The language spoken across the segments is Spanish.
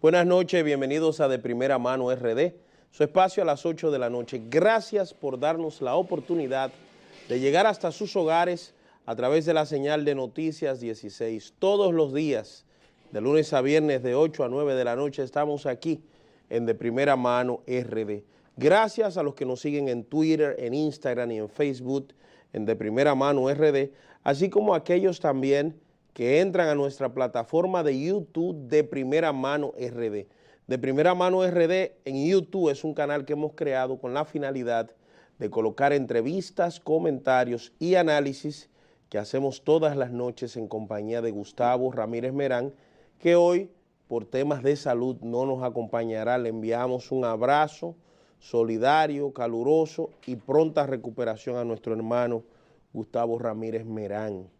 Buenas noches, bienvenidos a De Primera Mano RD, su espacio a las 8 de la noche. Gracias por darnos la oportunidad de llegar hasta sus hogares a través de la señal de Noticias 16. Todos los días, de lunes a viernes, de 8 a 9 de la noche, estamos aquí en De Primera Mano RD. Gracias a los que nos siguen en Twitter, en Instagram y en Facebook, en De Primera Mano RD, así como a aquellos también que entran a nuestra plataforma de YouTube de Primera Mano RD. De Primera Mano RD en YouTube es un canal que hemos creado con la finalidad de colocar entrevistas, comentarios y análisis que hacemos todas las noches en compañía de Gustavo Ramírez Merán, que hoy por temas de salud no nos acompañará. Le enviamos un abrazo solidario, caluroso y pronta recuperación a nuestro hermano Gustavo Ramírez Merán.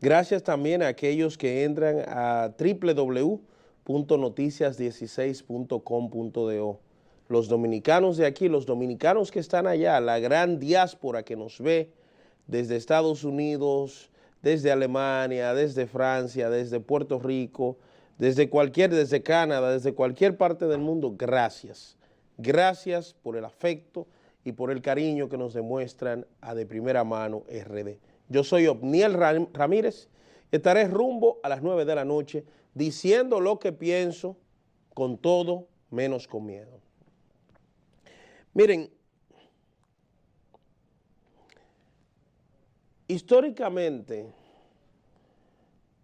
Gracias también a aquellos que entran a www.noticias16.com.do. Los dominicanos de aquí, los dominicanos que están allá, la gran diáspora que nos ve desde Estados Unidos, desde Alemania, desde Francia, desde Puerto Rico, desde Canadá, desde cualquier parte del mundo, gracias. Gracias por el afecto y por el cariño que nos demuestran a De Primera Mano RD. Yo soy Obniel Ramírez, estaré rumbo a las 9 de la noche diciendo lo que pienso con todo menos con miedo. Miren, históricamente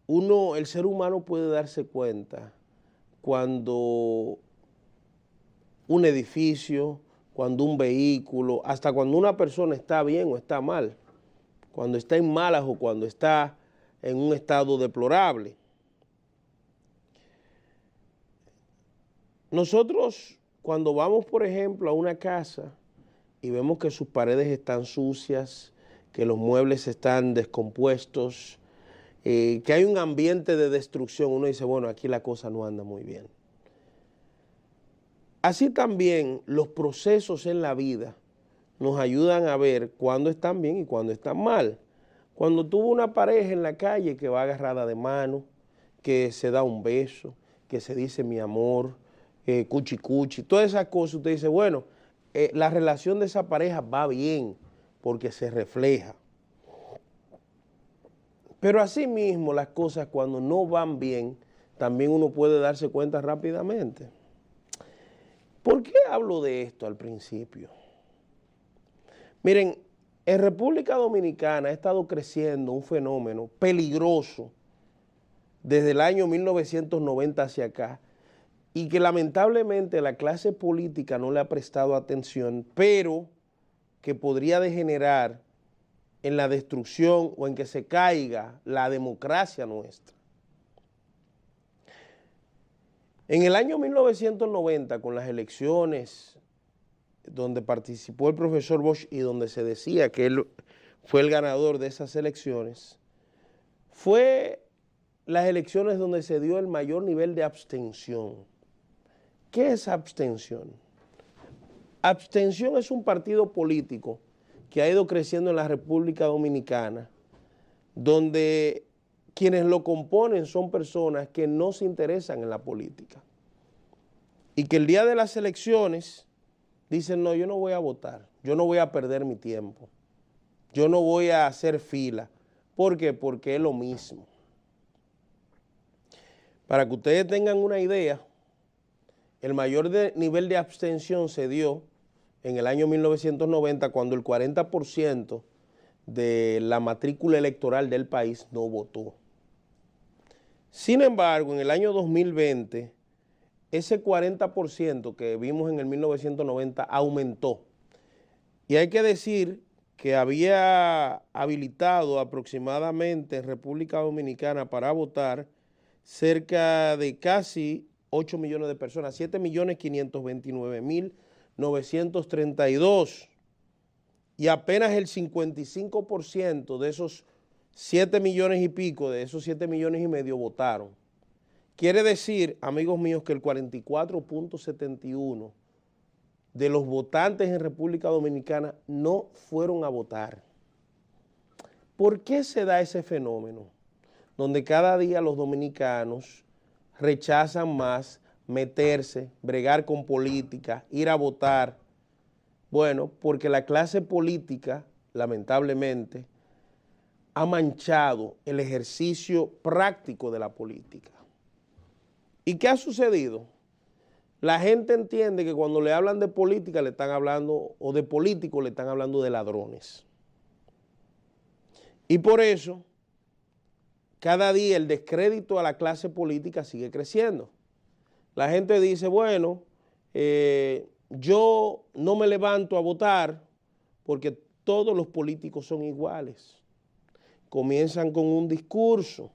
el ser humano puede darse cuenta cuando un edificio, cuando un vehículo, hasta cuando una persona está bien o está mal, cuando está en malas o cuando está en un estado deplorable. Nosotros cuando vamos, por ejemplo, a una casa y vemos que sus paredes están sucias, que los muebles están descompuestos, que hay un ambiente de destrucción, uno dice, bueno, aquí la cosa no anda muy bien. Así también los procesos en la vida nos ayudan a ver cuándo están bien y cuándo están mal. Cuando tuvo una pareja en la calle que va agarrada de mano, que se da un beso, que se dice mi amor, cuchi cuchi, todas esas cosas, usted dice, bueno, la relación de esa pareja va bien porque se refleja. Pero así mismo las cosas cuando no van bien, también uno puede darse cuenta rápidamente. ¿Por qué hablo de esto al principio? Miren, en República Dominicana ha estado creciendo un fenómeno peligroso desde el año 1990 hacia acá y que lamentablemente la clase política no le ha prestado atención, pero que podría degenerar en la destrucción o en que se caiga la democracia nuestra. En el año 1990, con las elecciones donde participó el profesor Bosch y donde se decía que él fue el ganador de esas elecciones, fue las elecciones donde se dio el mayor nivel de abstención. ¿Qué es abstención? Abstención es un partido político que ha ido creciendo en la República Dominicana, donde quienes lo componen son personas que no se interesan en la política y que el día de las elecciones dicen, no, yo no voy a votar, yo no voy a perder mi tiempo, yo no voy a hacer fila. ¿Por qué? Porque es lo mismo. Para que ustedes tengan una idea, el mayor nivel de abstención se dio en el año 1990 cuando el 40% de la matrícula electoral del país no votó. Sin embargo, en el año 2020, ese 40% que vimos en el 1990 aumentó. Y hay que decir que había habilitado aproximadamente en República Dominicana para votar cerca de casi 8 millones de personas, 7.529.932. Y apenas el 55% de esos 7 millones y pico, de esos 7 millones y medio votaron. Quiere decir, amigos míos, que el 44.71% de los votantes en República Dominicana no fueron a votar. ¿Por qué se da ese fenómeno? Donde cada día los dominicanos rechazan más meterse, bregar con política, ir a votar. Bueno, porque la clase política, lamentablemente, ha manchado el ejercicio práctico de la política. ¿Y qué ha sucedido? La gente entiende que cuando le hablan de política le están hablando, o de políticos le están hablando de ladrones. Y por eso, cada día el descrédito a la clase política sigue creciendo. La gente dice, bueno, yo no me levanto a votar porque todos los políticos son iguales. Comienzan con un discurso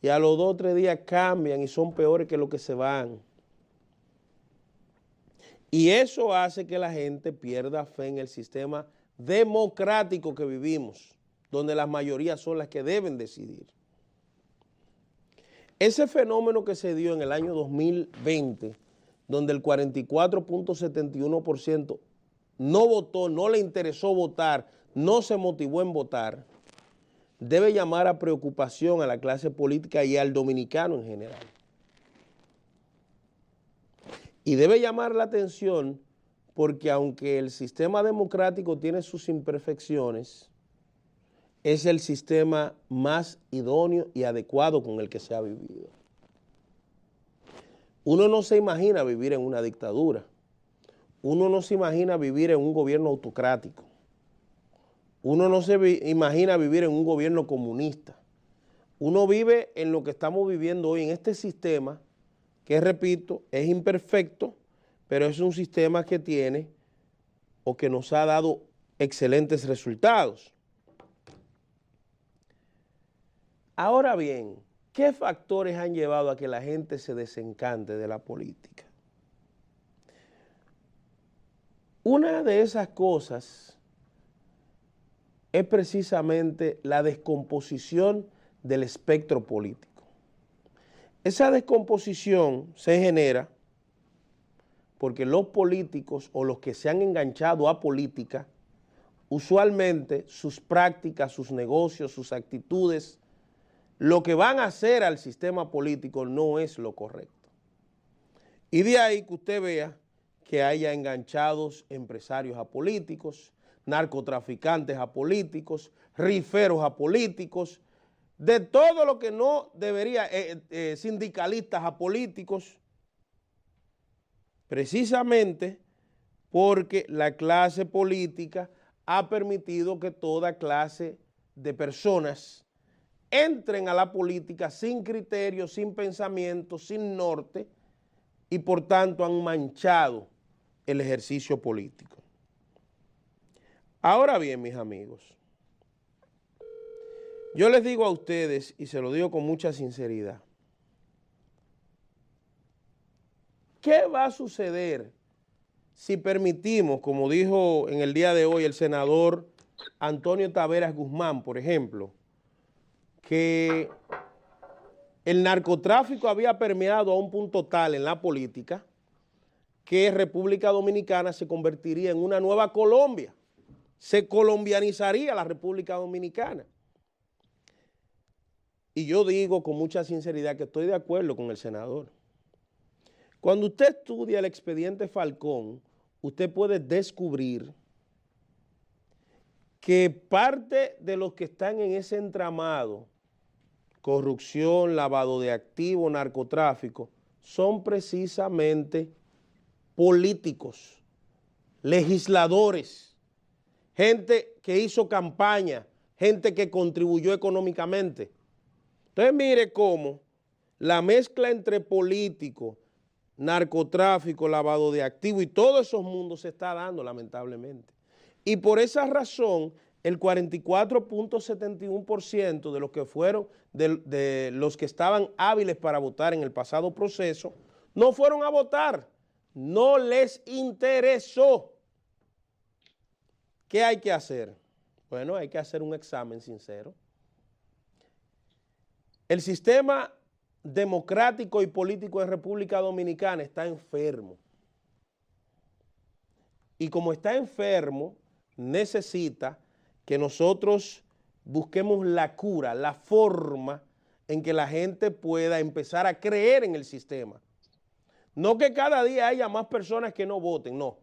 y a los 2 o 3 días cambian y son peores que los que se van. Y eso hace que la gente pierda fe en el sistema democrático que vivimos, donde las mayorías son las que deben decidir. Ese fenómeno que se dio en el año 2020, donde el 44.71% no votó, no le interesó votar, no se motivó en votar, debe llamar a preocupación a la clase política y al dominicano en general. Y debe llamar la atención porque aunque el sistema democrático tiene sus imperfecciones, es el sistema más idóneo y adecuado con el que se ha vivido. Uno no se imagina vivir en una dictadura. Uno no se imagina vivir en un gobierno autocrático. Uno no se imagina vivir en un gobierno comunista. Uno vive en lo que estamos viviendo hoy, en este sistema que, repito, es imperfecto, pero es un sistema que tiene o que nos ha dado excelentes resultados. Ahora bien, ¿qué factores han llevado a que la gente se desencante de la política? Una de esas cosas es precisamente la descomposición del espectro político. Esa descomposición se genera porque los políticos o los que se han enganchado a política, usualmente sus prácticas, sus negocios, sus actitudes, lo que van a hacer al sistema político no es lo correcto. Y de ahí que usted vea que haya enganchados empresarios a políticos, narcotraficantes a políticos, riferos a políticos, de todo lo que no debería, sindicalistas a políticos, precisamente porque la clase política ha permitido que toda clase de personas entren a la política sin criterio, sin pensamiento, sin norte y por tanto han manchado el ejercicio político. Ahora bien, mis amigos, yo les digo a ustedes y se lo digo con mucha sinceridad, ¿qué va a suceder si permitimos, como dijo en el día de hoy el senador Antonio Taveras Guzmán, por ejemplo, que el narcotráfico había permeado a un punto tal en la política que República Dominicana se convertiría en una nueva Colombia, se colombianizaría la República Dominicana? Y yo digo con mucha sinceridad que estoy de acuerdo con el senador. Cuando usted estudia el expediente Falcón, usted puede descubrir que parte de los que están en ese entramado, corrupción, lavado de activos, narcotráfico, son precisamente políticos, legisladores, gente que hizo campaña, gente que contribuyó económicamente. Entonces mire cómo la mezcla entre políticos, narcotráfico, lavado de activos y todos esos mundos se está dando lamentablemente. Y por esa razón el 44.71% de los que fueron, de los que estaban hábiles para votar en el pasado proceso, no fueron a votar, no les interesó. ¿Qué hay que hacer? Bueno, hay que hacer un examen sincero. El sistema democrático y político de República Dominicana está enfermo. Y como está enfermo, necesita que nosotros busquemos la cura, la forma en que la gente pueda empezar a creer en el sistema. No que cada día haya más personas que no voten, no.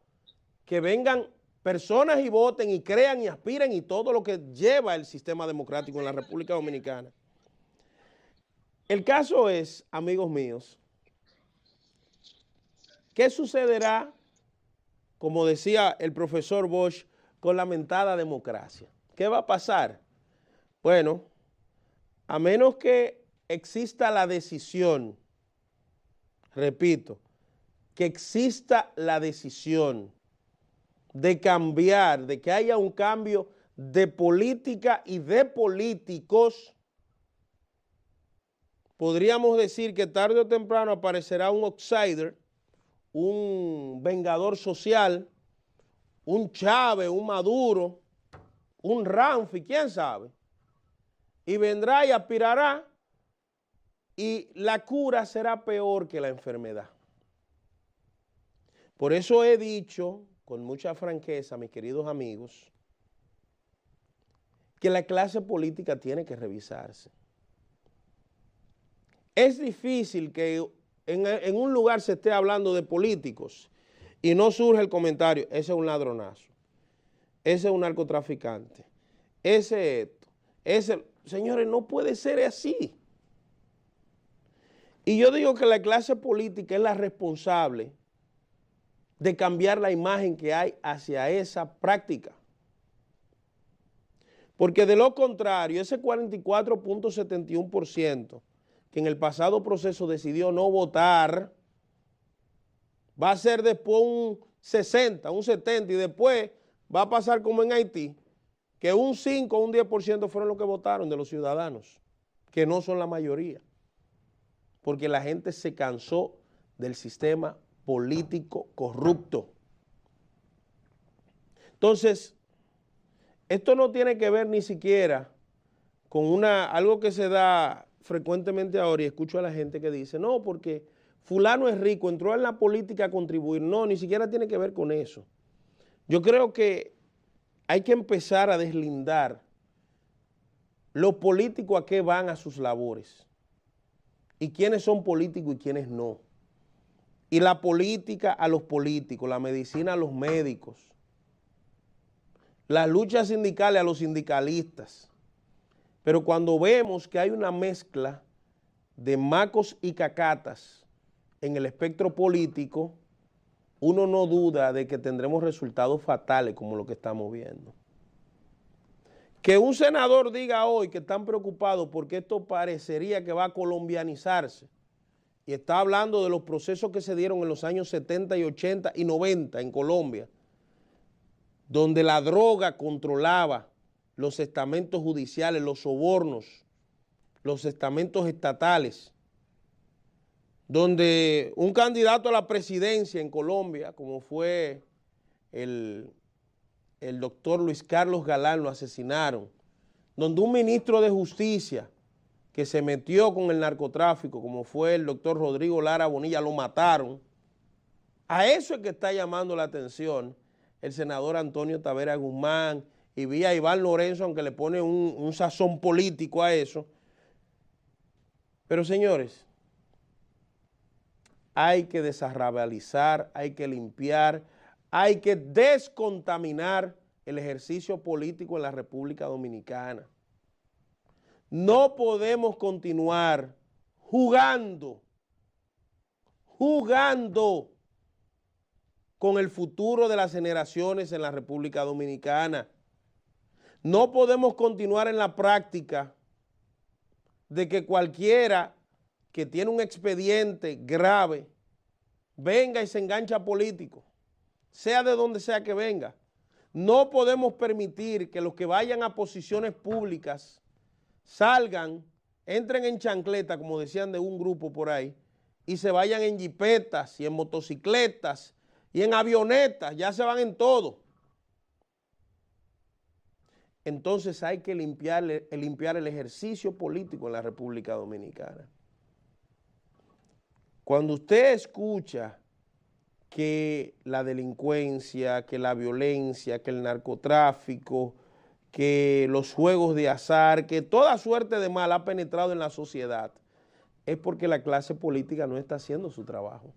Que vengan personas y voten y crean y aspiren y todo lo que lleva el sistema democrático en la República Dominicana. El caso es, amigos míos, ¿qué sucederá, como decía el profesor Bosch, con la mentada democracia? ¿Qué va a pasar? Bueno, a menos que exista la decisión, repito, que exista la decisión de cambiar, de que haya un cambio de política y de políticos, podríamos decir que tarde o temprano aparecerá un outsider, un vengador social, un Chávez, un Maduro, un Ramfi, quién sabe, y vendrá y aspirará y la cura será peor que la enfermedad. Por eso he dicho con mucha franqueza, mis queridos amigos, que la clase política tiene que revisarse. Es difícil que en un lugar se esté hablando de políticos y no surge el comentario, ese es un ladronazo, ese es un narcotraficante, ese esto, ese... Señores, no puede ser así. Y yo digo que la clase política es la responsable de cambiar la imagen que hay hacia esa práctica. Porque de lo contrario, ese 44.71% que en el pasado proceso decidió no votar, va a ser después un 60, un 70 y después va a pasar como en Haití, que un 5 o un 10% fueron los que votaron de los ciudadanos, que no son la mayoría, porque la gente se cansó del sistema político corrupto. Entonces, esto no tiene que ver ni siquiera con algo que se da frecuentemente ahora y escucho a la gente que dice, no, porque fulano es rico, entró en la política a contribuir. No, ni siquiera tiene que ver con eso. Yo creo que hay que empezar a deslindar los políticos a qué van a sus labores y quiénes son políticos y quiénes no. Y la política a los políticos, la medicina a los médicos, las luchas sindicales a los sindicalistas. Pero cuando vemos que hay una mezcla de macos y cacatas en el espectro político, uno no duda de que tendremos resultados fatales como lo que estamos viendo. Que un senador diga hoy que están preocupados porque esto parecería que va a colombianizarse, y está hablando de los procesos que se dieron en los años 70 y 80 y 90 en Colombia, donde la droga controlaba los estamentos judiciales, los sobornos, los estamentos estatales, donde un candidato a la presidencia en Colombia, como fue el doctor Luis Carlos Galán, lo asesinaron, donde un ministro de justicia que se metió con el narcotráfico, como fue el doctor Rodrigo Lara Bonilla, lo mataron. A eso es que está llamando la atención el senador Antonio Tavera Guzmán, y vi a Iván Lorenzo, aunque le pone un sazón político a eso. Pero señores, hay que desarrabalizar, hay que limpiar, hay que descontaminar el ejercicio político en la República Dominicana. No podemos continuar jugando con el futuro de las generaciones en la República Dominicana. No podemos continuar en la práctica de que cualquiera que tiene un expediente grave venga y se engancha a político, sea de donde sea que venga. No podemos permitir que los que vayan a posiciones públicas salgan, entren en chancleta, como decían de un grupo por ahí, y se vayan en jipetas y en motocicletas y en avionetas, ya se van en todo. Entonces hay que limpiar el ejercicio político en la República Dominicana. Cuando usted escucha que la delincuencia, que la violencia, que el narcotráfico, que los juegos de azar, que toda suerte de mal ha penetrado en la sociedad, es porque la clase política no está haciendo su trabajo.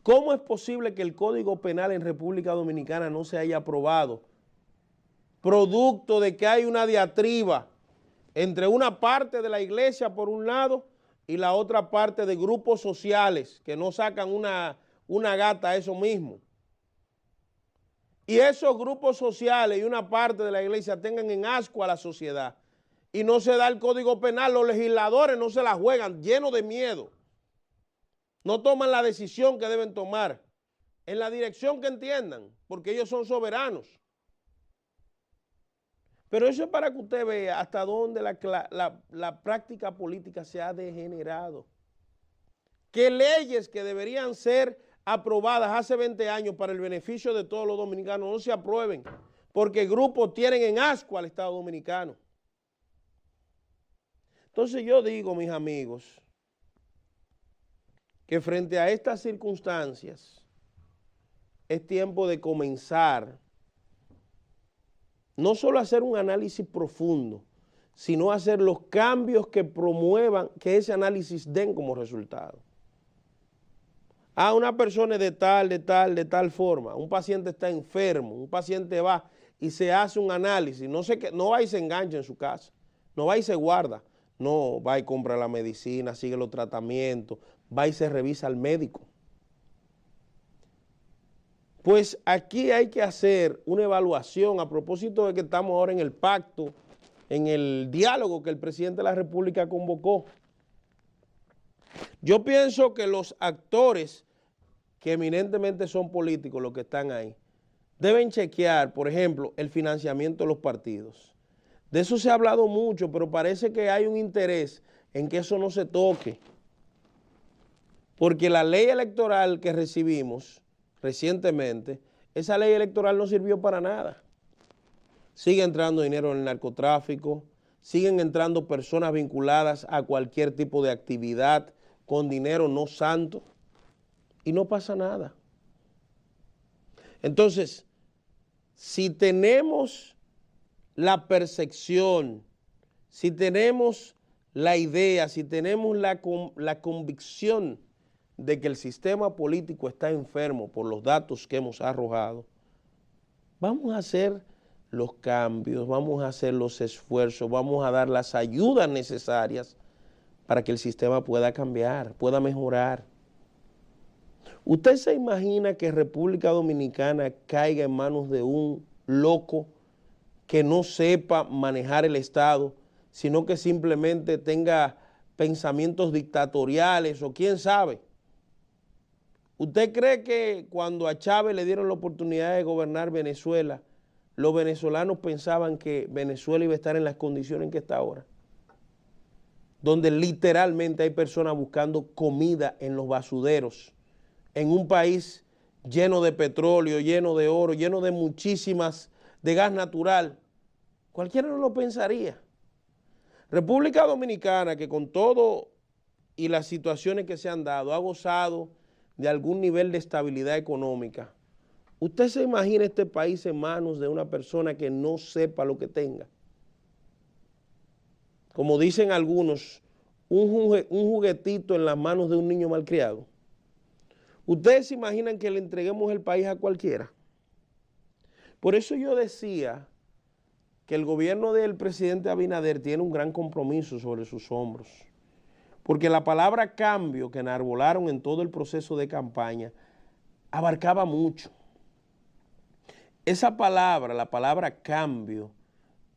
¿Cómo es posible que el Código Penal en República Dominicana no se haya aprobado? Producto de que hay una diatriba entre una parte de la iglesia por un lado y la otra parte de grupos sociales que no sacan una gata a eso mismo. Y esos grupos sociales y una parte de la iglesia tengan en asco a la sociedad y no se da el Código Penal, los legisladores no se la juegan, llenos de miedo. No toman la decisión que deben tomar en la dirección que entiendan, porque ellos son soberanos. Pero eso es para que usted vea hasta dónde la práctica política se ha degenerado. Que leyes que deberían ser aprobadas hace 20 años para el beneficio de todos los dominicanos no se aprueben, porque grupos tienen en asco al Estado Dominicano. Entonces yo digo, mis amigos, que frente a estas circunstancias es tiempo de comenzar no solo a hacer un análisis profundo, sino a hacer los cambios que promuevan que ese análisis den como resultado. Una persona es de tal forma, un paciente está enfermo, un paciente va y se hace un análisis, no va y se engancha en su casa, no va y se guarda, no va y compra la medicina, sigue los tratamientos, va y se revisa al médico. Pues aquí hay que hacer una evaluación a propósito de que estamos ahora en el pacto, en el diálogo que el presidente de la República convocó. Yo pienso que los actores que eminentemente son políticos, los que están ahí, deben chequear, por ejemplo, el financiamiento de los partidos. De eso se ha hablado mucho, pero parece que hay un interés en que eso no se toque. Porque la ley electoral que recibimos recientemente, esa ley electoral no sirvió para nada. Sigue entrando dinero en el narcotráfico, siguen entrando personas vinculadas a cualquier tipo de actividad con dinero no santo y no pasa nada. Entonces, si tenemos la percepción, si tenemos la idea, si tenemos la convicción de que el sistema político está enfermo por los datos que hemos arrojado, vamos a hacer los cambios, vamos a hacer los esfuerzos, vamos a dar las ayudas necesarias para que el sistema pueda cambiar, pueda mejorar. ¿Usted se imagina que República Dominicana caiga en manos de un loco que no sepa manejar el Estado, sino que simplemente tenga pensamientos dictatoriales o quién sabe? ¿Usted cree que cuando a Chávez le dieron la oportunidad de gobernar Venezuela, los venezolanos pensaban que Venezuela iba a estar en las condiciones en que está ahora? Donde literalmente hay personas buscando comida en los basuderos, en un país lleno de petróleo, lleno de oro, lleno de de gas natural. Cualquiera no lo pensaría. República Dominicana, que con todo y las situaciones que se han dado, ha gozado de algún nivel de estabilidad económica. ¿Usted se imagina este país en manos de una persona que no sepa lo que tenga? Como dicen algunos, un juguetito en las manos de un niño malcriado. ¿Ustedes se imaginan que le entreguemos el país a cualquiera? Por eso yo decía que el gobierno del presidente Abinader tiene un gran compromiso sobre sus hombros. Porque la palabra cambio que enarbolaron en todo el proceso de campaña abarcaba mucho. Esa palabra, la palabra cambio,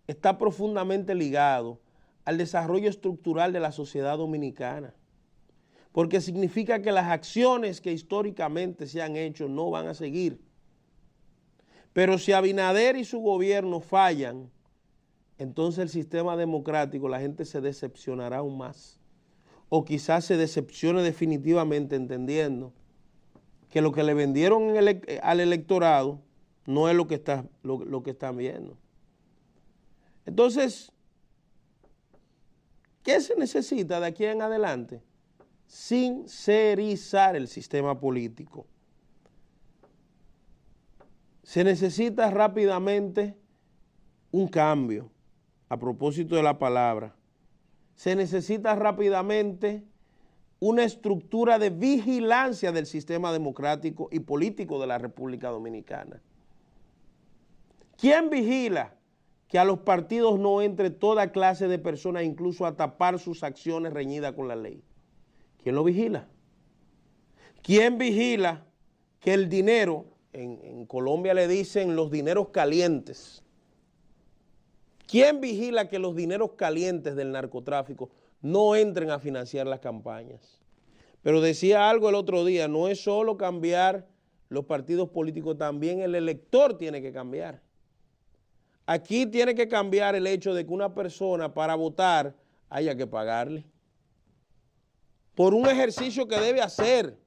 está profundamente ligado al desarrollo estructural de la sociedad dominicana. Porque significa que las acciones que históricamente se han hecho no van a seguir. Pero si Abinader y su gobierno fallan, entonces el sistema democrático, la gente se decepcionará aún más. O quizás se decepcione definitivamente entendiendo que lo que le vendieron al electorado no es lo que están viendo. Entonces, ¿qué se necesita de aquí en adelante? Sincerizar el sistema político. Se necesita rápidamente un cambio, a propósito de la palabra. Se necesita rápidamente una estructura de vigilancia del sistema democrático y político de la República Dominicana. ¿Quién vigila que a los partidos no entre toda clase de personas, incluso a tapar sus acciones reñidas con la ley? ¿Quién lo vigila? ¿Quién vigila que el dinero, en Colombia le dicen los dineros calientes? ¿Quién vigila que los dineros calientes del narcotráfico no entren a financiar las campañas? Pero decía algo el otro día, no es solo cambiar los partidos políticos, también el elector tiene que cambiar. Aquí tiene que cambiar el hecho de que una persona para votar haya que pagarle por un ejercicio que debe hacer.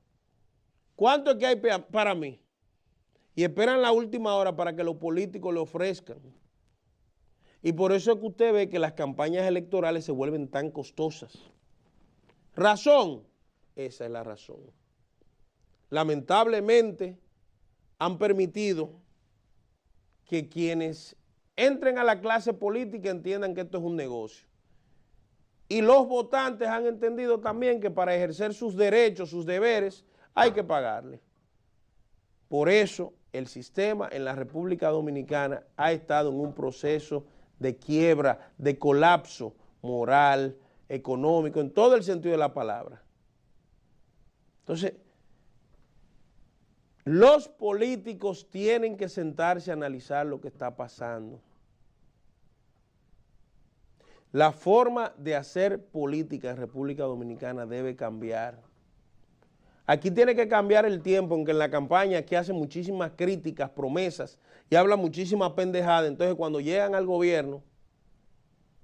¿Cuánto es que hay para mí? Y esperan la última hora para que los políticos le ofrezcan. Y por eso es que usted ve que las campañas electorales se vuelven tan costosas. ¿Razón? Esa es la razón. Lamentablemente han permitido que quienes entren a la clase política entiendan que esto es un negocio. Y los votantes han entendido también que para ejercer sus derechos, sus deberes, hay que pagarle. Por eso el sistema en la República Dominicana ha estado en un proceso de quiebra, de colapso moral, económico, en todo el sentido de la palabra. Entonces, los políticos tienen que sentarse a analizar lo que está pasando. La forma de hacer política en República Dominicana debe cambiar. Aquí tiene que cambiar el tiempo en que en la campaña aquí hacen muchísimas críticas, promesas y hablan muchísima pendejada. Entonces cuando llegan al gobierno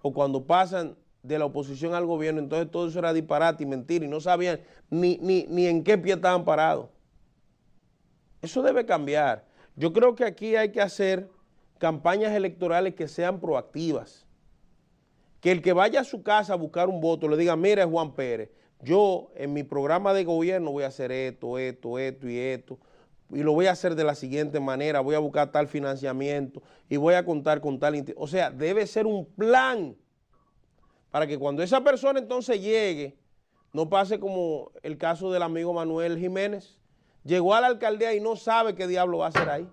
o cuando pasan de la oposición al gobierno, entonces todo eso era disparate y mentira y no sabían ni en qué pie estaban parados. Eso debe cambiar. Yo creo que aquí hay que hacer campañas electorales que sean proactivas. Que el que vaya a su casa a buscar un voto le diga, mire Juan Pérez, yo en mi programa de gobierno voy a hacer esto y lo voy a hacer de la siguiente manera, voy a buscar tal financiamiento y voy a contar con tal... O sea, debe ser un plan para que cuando esa persona entonces llegue, no pase como el caso del amigo Manuel Jiménez, llegó a la alcaldía y no sabe qué diablo va a hacer ahí.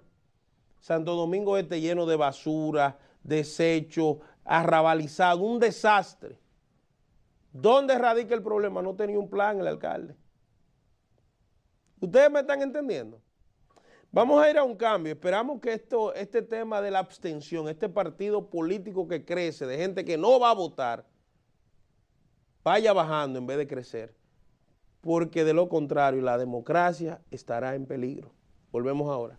Santo Domingo Este lleno de basura, desechos, arrabalizado, un desastre. ¿Dónde radica el problema? No tenía un plan el alcalde. ¿Ustedes me están entendiendo? Vamos a ir a un cambio. Esperamos que este tema de la abstención, este partido político que crece, de gente que no va a votar, vaya bajando en vez de crecer. Porque de lo contrario, la democracia estará en peligro. Volvemos ahora.